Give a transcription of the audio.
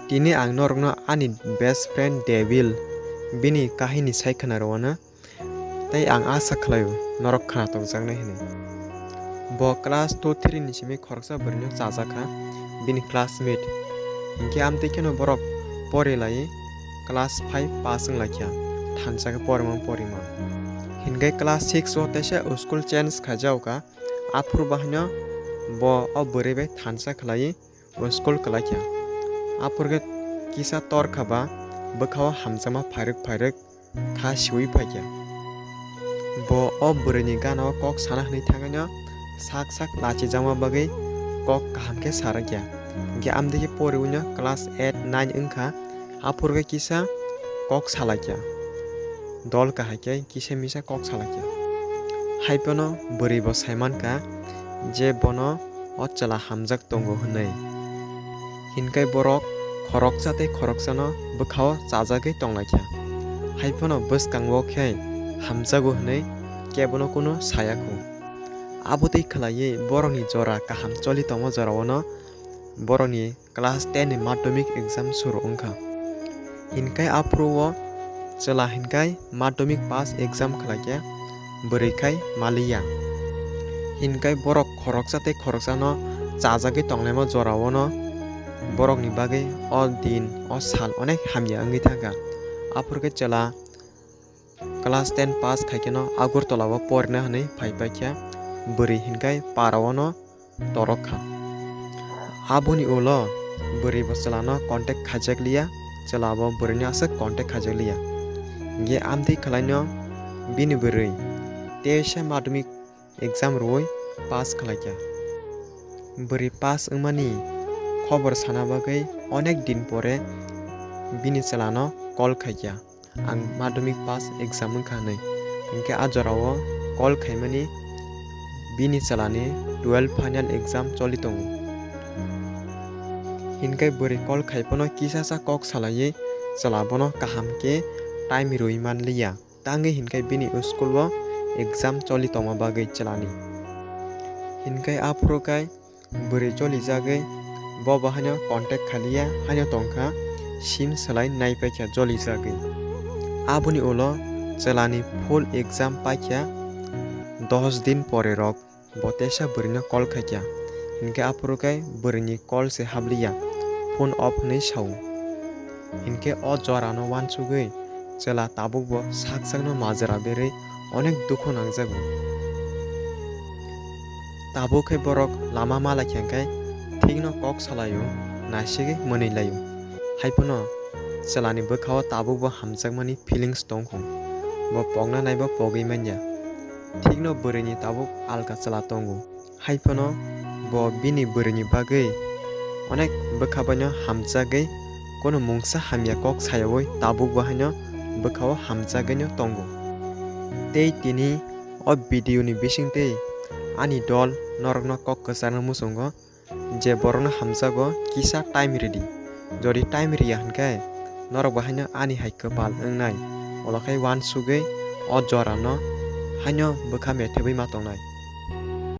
Tini ang norokno ani best friend Devil bini kahini saikana rawana tai ang asa khlaio norok khana tongjak nai hini. Bo class 2-3 ni simi khoroksa borino chajakha bini classmate hingke amtui kheno borok porilai class 5 pass wnglaikha thanjak porimang porima. Hingke class 6 o tesa school change khajaoka afur bahino bo o bwrui bai thansa khlai school klaikha. Apurke kisa tor khaba bwkhao hamjama phairuk kha siwi paikha. Bo o bwrui gana o kok sana hwnui thangano sak lachijama bagui kok kaham khe sarakya. Hingke amdiki poriwino class 8-9 wngkha apurke kisa kok salakya. Dol kahaikhai kisa misa kok salakya. Haipono bwrui bo saimankha je bono o chela hamjak tongo hwnui. Hinkai borok khoroksa tei khoroksano bwkhao chajagui tonglaikha. Haipono bwskango khe hamjago hwnui kebono kuno sayakhu. Abotui khlaiui borokni jora kaham choli tongo jorao borokni class 10 ni madhyamik exam suru wngkha. Hinkai afuru o chela hinkai madhyamik pass exam khlaikha bwrui khai maliya. Hinkai borok khoroksa tei khoroksano chajagui tonglaima jorao borokni bagui o din o sal onek hamya wngui thangkha. Apurke chela class 10 pass khaikeno Agartala o porina hwnui phaipaikha bwrui hinkai parao torokha. Aboni ulo bwrui bo chelano contact khaijakliya chela bo bwrui ni aswk contact khaijakliya. Hingke amtui khlaino bini bwrui tesa madhyamik exam rwui pass khlaikha. Bwrui pass wngmani khobor sana bagui onek din pore bini chelano call khaikha ang madhyamik pass exam wngkha hinui. Hingke a jorao call khaimani bini chelani 12 final exam choli tongo. Hinkai bwrui call khaipono kisasa kok salaiui chelabono kaham khe time rwui manliya tangui hinkai bini school o exam choli tongma bagui chelani. Hinkai afuru kai bwrui cholijagui bo haino contact khaliya haino tongkha sim slai naipaikha jolijagui. Aboni ulo chelani full exam paikha 10 din pore rok bo tesa bwrui no call khaikha. Hingke afuru kai bwrui ni call se habliya phone off hnui sao. Hingke o jora no wansugui chela tabuk bo sak no majra berui onek dukhu nangjago. Tabuk khai borok lama malaikha hingkai thik no kok salaio nasigui mwnuilaio. Haipono chelani bwkhao tabuk bo hamjakmani feelings tongkho bo pogna naiba pogui manya. Thik no bwrui ni tabuk alka chela tongo. Haipono bo bini bwrui ni bagui onek bwkhabaino hamjagui kono mungsa hamya kok sayawui tabuk bo haino bwkhao hamjagui no tongo. Tei tini o video ni bisingtwi ani dol norokno kok kwchangna muchungo je borokno hamjago kisa time ready. Jodi time riya hinkhe norok bo haino ani hai kwpal wngnai. Olokhai wansugui o jora no haino bwkha methebui ma tongnai.